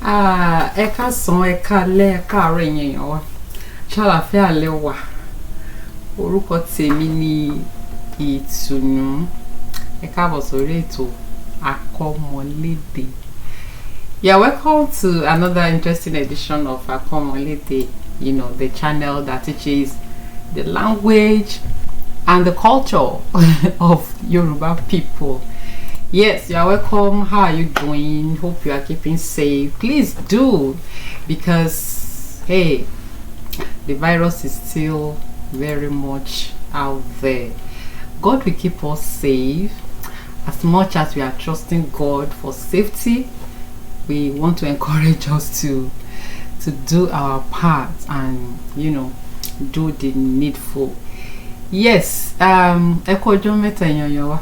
Ẹ káàsán, ẹ káalẹ́, ẹ káàárọ̀ ẹ̀yin èèyàn wa. Ṣàlàáfíà lẹ wà. Orúkọ tèmi ni Ìtùnú. Ẹ káàbọ̀ sórí ètò Akọ́mọlédè. You're welcome to another interesting edition of Akọ́mọlédè, you know, the channel that teaches the language and the culture of Yoruba people. Yes, you are welcome. How are you doing? Hope you are keeping safe. Please do, because hey, the virus is still very much out there. God will keep us safe. As much as we are trusting God for safety, we want to encourage us to do our part and, you know, do the needful. Yes, ẹkọjọ mẹ́ta èèyàn yọ wá.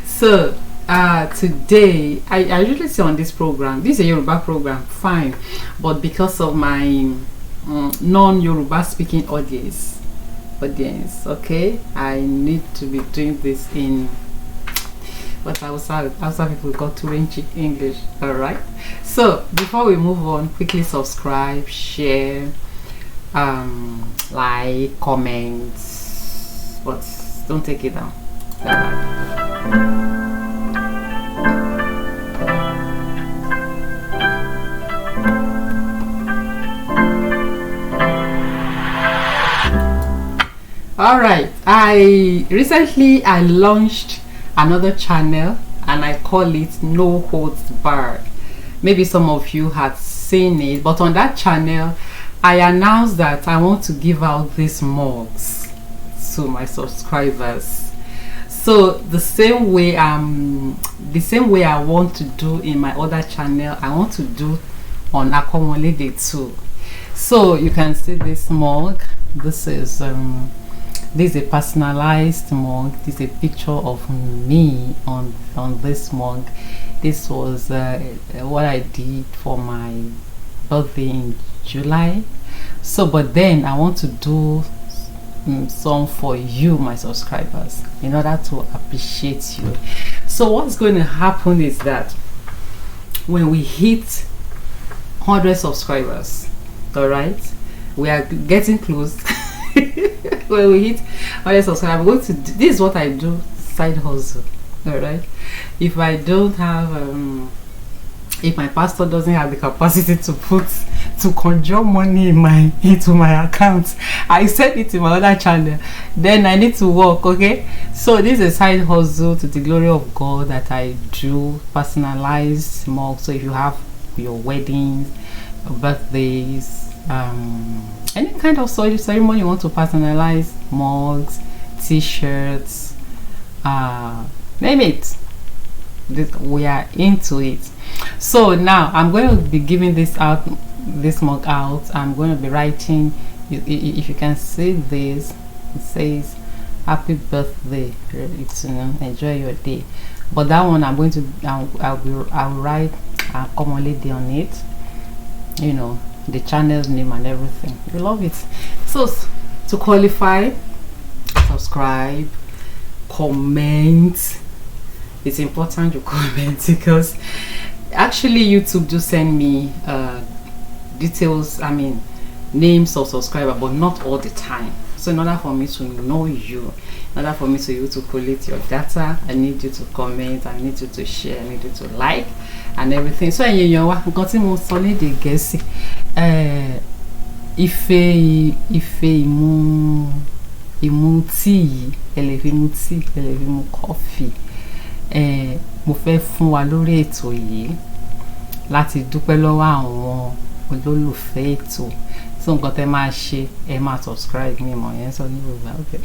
So today I usually say on this program, this is a Yoruba program, fine, but because of my non-Yoruba speaking audience, okay, I need to be doing this in what Hausa people got to English. All right, so before we move on, quickly subscribe, share, like, comments, but don't take it down. All right, I recently launched another channel and I call it No Holds Barred. Maybe some of you had seen it, but on that channel I announced that I want to give out these mugs to my subscribers. So the same way I want to do in my other channel, I want to do on Akọ́mọlédè too. So you can see this mug. This is a personalized mug. This is a picture of me on this mug. This was what I did for my birthday in July. So but then I want to do some for you, my subscribers, in order to appreciate you. So what's going to happen is that when we hit 100 subscribers, all right, we are getting close. When we hit 100 subscribers, I'm going to do, this is what I do, side hustle. All right, if I don't have if my pastor doesn't have the capacity to conjure money into my account, I send it to my other channel, then I need to work. Okay, so this is a side hustle to the glory of God that I do, personalized mugs. So if you have your weddings, birthdays, any kind of ceremony you want to personalize mugs, t-shirts, name it, we are into it. So now I'm going to be giving this mug out. I'm going to be writing, if you can see this, it says happy birthday, enjoy your day. But that one I'm going to I'll write Akọ́mọlédè on it, you know, the channel's name and everything. You love it. So to qualify, subscribe, comment. It's important you comment, because actually YouTube do send me details, I mean names of subscriber, but not all the time. So in order for me to know you, in order for me to be able to collect your data, I need you to comment, I need you to share, I need you to like and everything. So ẹ̀yin wa nǹkan tí mo sọ lédè Gẹ̀ẹ́sì, ife ìmu tíì, ẹ lè fi mu tíì, ẹ lè fi mu coffee. Mo fẹ́ fún wa lórí ètò yìí láti dúpẹ́ lọ́wọ́ àwọn olólùfẹ́ ètò. So nǹkan tẹ́ máa ṣe, ẹ máa subscribe, mi mọ̀ yẹn sọ ní Yorùbá, okay.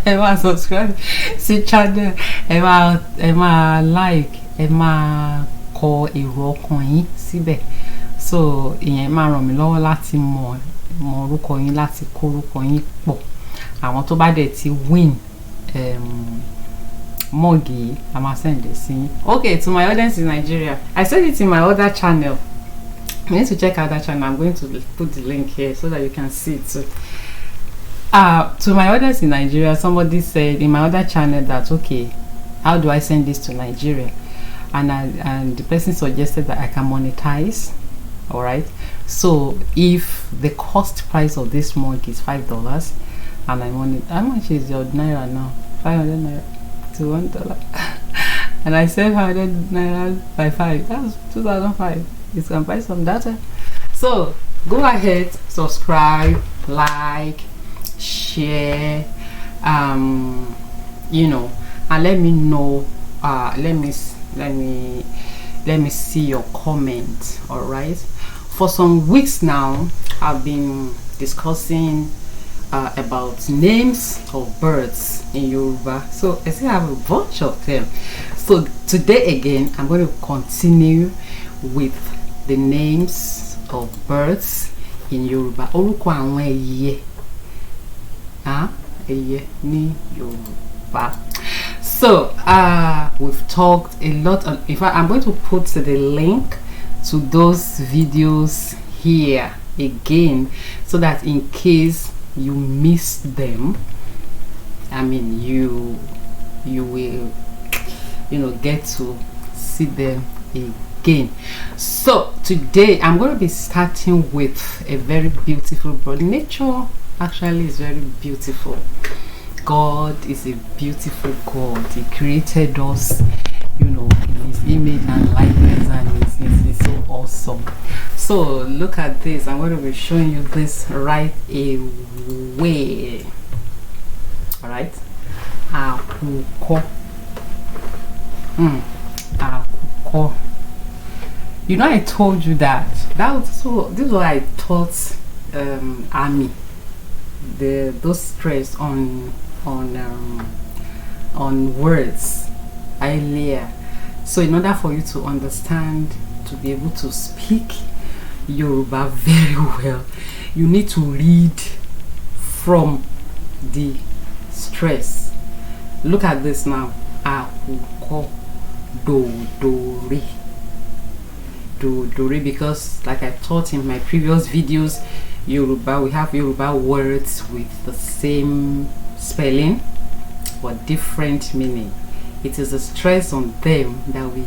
Ẹ máa subscribe sí channel, ẹ máa like, ẹ máa kọ èrò ọkàn yín síbẹ̀. So ìyẹn máa ràn mí lọ́wọ́ láti mọ orúkọ yín, láti kó orúkọ yín pọ̀. Àwọn tó bá dẹ̀ ti win Mogi, I'm gonna send this in. Okay, to my audience in Nigeria, I said it in my other channel. You need to check out that channel. I'm going to put the link here so that you can see it too. To my audience in Nigeria, somebody said in my other channel that, okay, how do I send this to Nigeria? and the person suggested that I can monetize. All right, so if the cost price of this mug is $5 and I money, how much is your naira now? 500 naira to $1 and I sell 100 naira by 5, that's 2005. You can buy some data. So go ahead, subscribe, like, share, you know, and let me know. Let me see your comments. All right, for some weeks now I've been discussing about names of birds in Yoruba. So I still have a bunch of them. So today again I'm going to continue with the names of birds in Yoruba. Orúkọ àwọn ẹyẹ. Eiye ní Yorùbá. So we've talked a lot on, in fact I'm going to put the link to those videos here again, so that in case you missed them, I mean you will, you know, get to see them again. So today I'm going to be starting with a very beautiful bird. Nature actually is very beautiful. God is a beautiful God. He created us, you know, in his image and likeness, and it's so awesome. So look at this. I'm going to be showing you this right away. All right, Orúkọ. Orúkọ. You know, I told you that so this is what I taught Army, those stress on words earlier. So in order for you to understand, to be able to speak Yoruba very well, you need to read from the stress. Look at this now. Orúkọ, do, because like I taught in my previous videos, Yoruba, we have Yoruba words with the same spelling but different meaning. It is a stress on them that we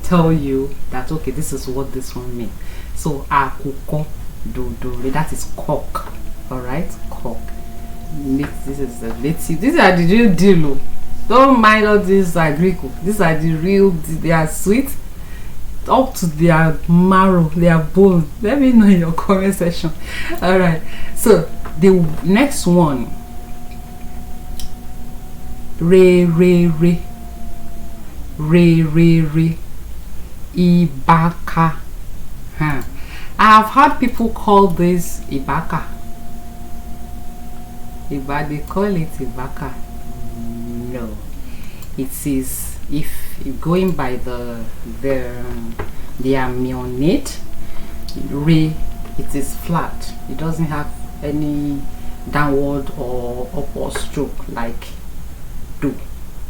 tell you that okay, this is what this one means. So Orúkọ, do, that is cock. All right, cock. This is the native. These are the real deal. Don't mind all these agrico. These are the real. They are sweet up to their marrow, their bone. Let me know in your comment section. All right, so the next one, re, ibaka. I have heard people call this ibaka. They call it ibaka. No, it is, if going by the amionate, re, it is flat. It doesn't have any downward or upward stroke like do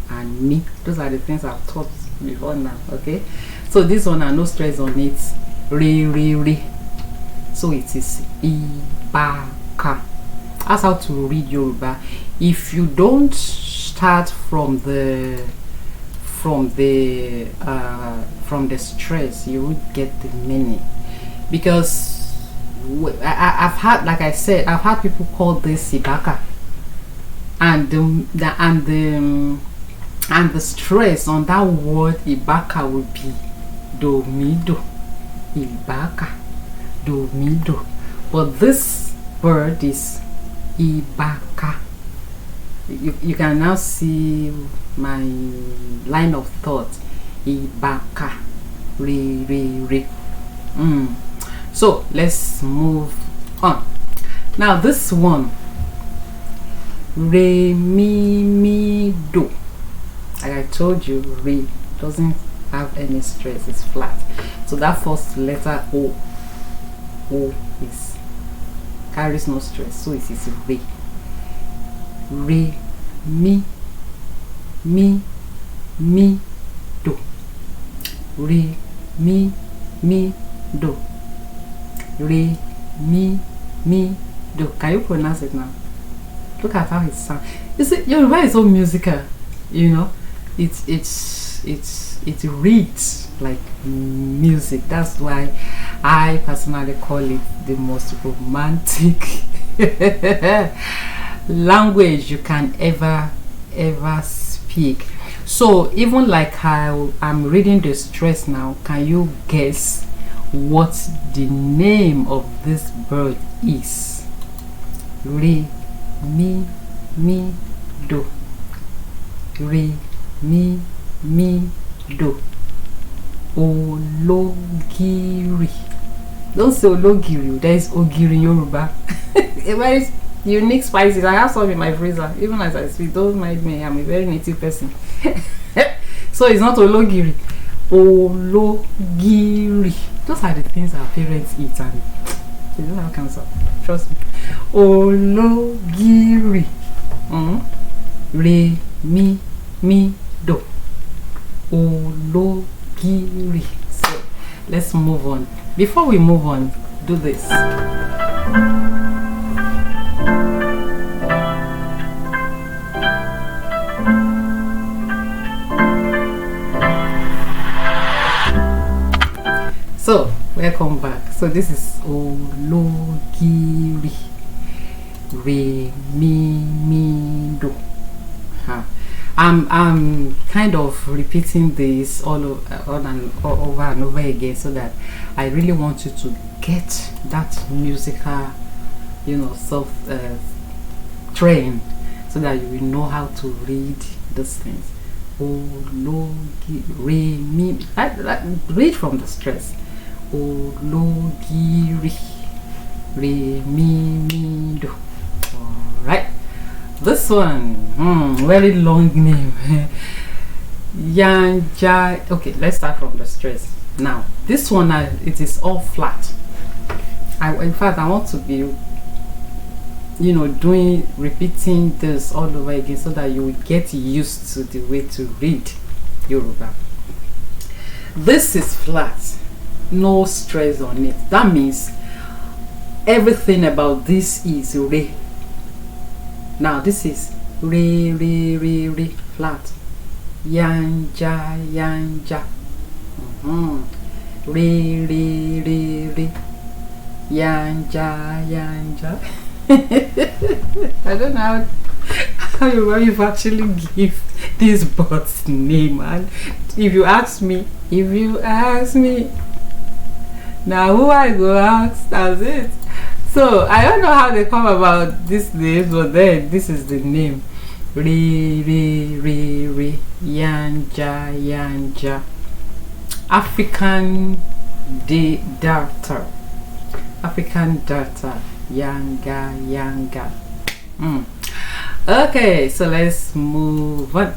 and me. Those are the things I've taught before now. Okay, so this one, no stress on it. Re. So it is ibaka. That's how to read Yoruba. If you don't start from the stress, you would get the meaning. Because I've had, like I said, I've had people call this ibaka, and the stress on that word ibaka would be do mi do, ibaka, do mi do. But this bird is ibaka. You can now see my line of thought. Ibaka, re. So let's move on. Now this one, re, mi, do. Like I told you, re doesn't have any stress, it's flat. So that first letter O is carries no stress, so it is re. Re, mi, do. Re, mi, do. Re, mi, do. Can you pronounce it now? Look at how it sounds. You see, Yoruba is so musical, you know. it reads like music. That's why I personally call it the most romantic language you can ever speak. So even like how I'm reading the stress now, can you guess what the name of this bird is? Re, mi, do. Re, mi, do. Ologiri. Don't say ologiri, there is ogiri in Yoruba. A very unique spices. I have some in my freezer, even as I speak. Don't mind me, I'm a very native person. So it's not ologiri, ologiri. Those are the things our parents eat and they don't have cancer, trust me. Ologiri. Re, mi, do. Ologiri. So let's move on. Before we move on, do this. So welcome back. So this is ologiri. Re, mi, do. I'm kind of repeating this all over and over again, so that I really want you to get that musical, self trained, so that you will know how to read these things. Re, mi. Read from the stress. Ologiri. Re, mi, do. All right. This one, very long name. Yanja. Okay, let's start from the stress. Now, this one, it is all flat. In fact, I want to be, repeating this all over again, so that you will get used to the way to read Yoruba. This is flat, no stress on it. That means everything about this is re. Now this is re, flat. Yanja. Re. Yanja. I don't know how you've actually give this bird's name. And if you ask me, now who I go ask? That's it. So I don't know how they come about this name, but then this is the name. Re. Yanja. African darter. Yanga. Okay, so let's move on.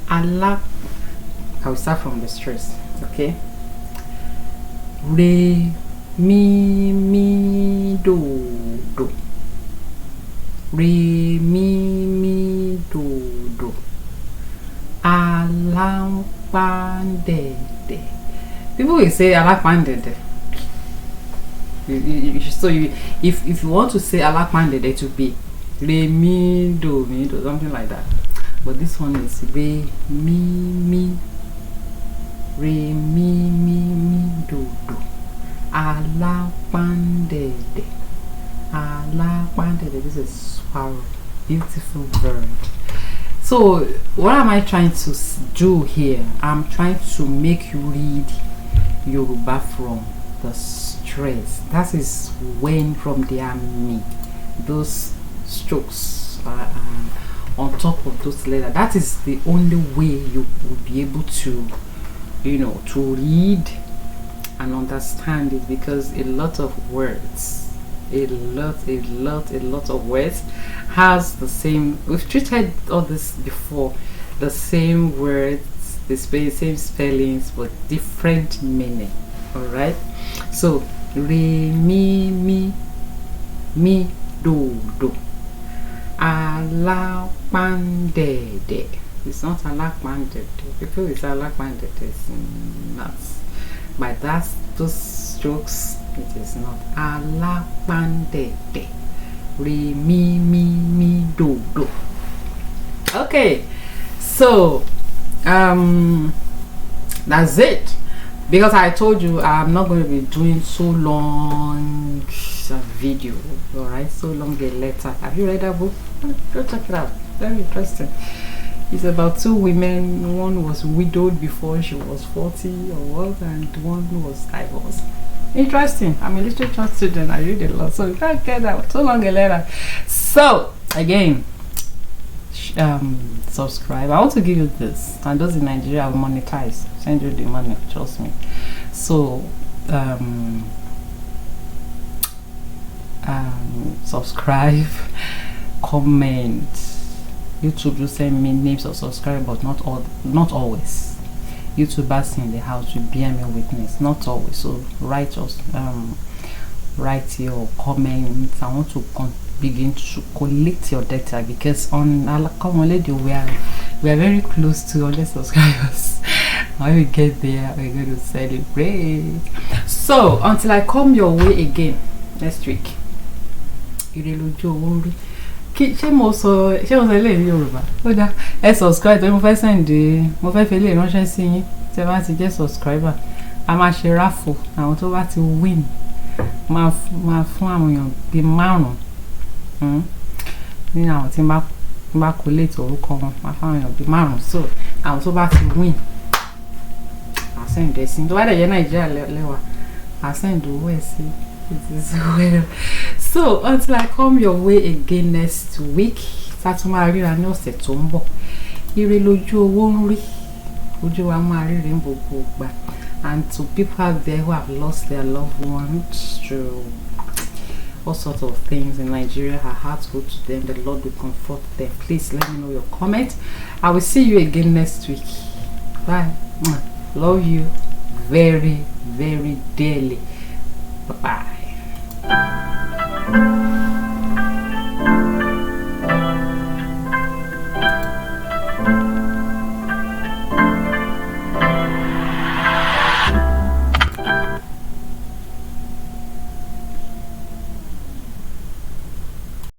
I will start from the stress. Okay. Re, mi, do. Re, mi, do. Alapandede. People will say alapandede. So if you want to say alapandede, it will be re, mi, do, something like that. But this one is re, mi. Re, mi, do. Alapandede. This is swallow. Beautiful bird. So what am I trying to do here? I'm trying to make you read Yoruba from the stress. That is when from the army, those strokes on top of those letters. That is the only way you will be able to, to read and understand it, because a lot of words has the same. We've treated all this before, the same words, the same spellings, but different meaning. All right. So re, mi, do. Alapandede. It's not alapandede. People is alapandede. It's not. By those strokes, it is not. Alapandede. Re, mi, do. Okay. So that's it, because I told you I'm not going to be doing so long video, all right, so long a letter. Have you read that book? Go check it out, very interesting. It's about two women. One was widowed before she was 40 or what, and one was divorced. Interesting. I'm a literature student, I read a lot, so you can't get that so long a letter. So again, subscribe. I want to give you this, and those in Nigeria will monetize, send you the money, trust me. So subscribe, comment. YouTube will send me names of subscribers, but not always. YouTubers in the house will bear me witness, not always. So write us, write your comments. I want to begin to collect your data, because on WONEIYENIYORÀBÁ we are very close to 100 subscribers. When we get there, we're going to celebrate. So until I come your way again next week, ṣé mo sọ ilé ní Yorùbá? Ó dá ẹ subscribe tó mo fẹ́ send, mo fẹ́ fi lè ránṣẹ́ sí yín. Tẹ́ bá ti jẹ́ subscriber, a máa ṣe raffle. Àwọn tó bá ti win máa fún àwọn èèyàn bíi 5 nínú àwọn tí bá collate orúkọ wọn, máa fún àwọn èèyàn bíi 5. So àwọn tó bá ti win, I'll send ẹ sí. Tó bá dẹ̀ jẹ́ Nàìjíríà lẹ́wà, I'll send owó ẹ sí. It is well. So until I come your way again next week, Satuma ríra ní ọ̀sẹ̀ tó ń bọ̀. Ire lójú owó ń rí, ojú wa máa rí rí gbogbo ìgbà. And to people out there who have lost their loved ones through all sorts of things in Nigeria, our hearts go to them. The Lord will comfort them. Please let me know your comment. I will see you again next week. Bye. Love you very, very dearly. Bye-bye.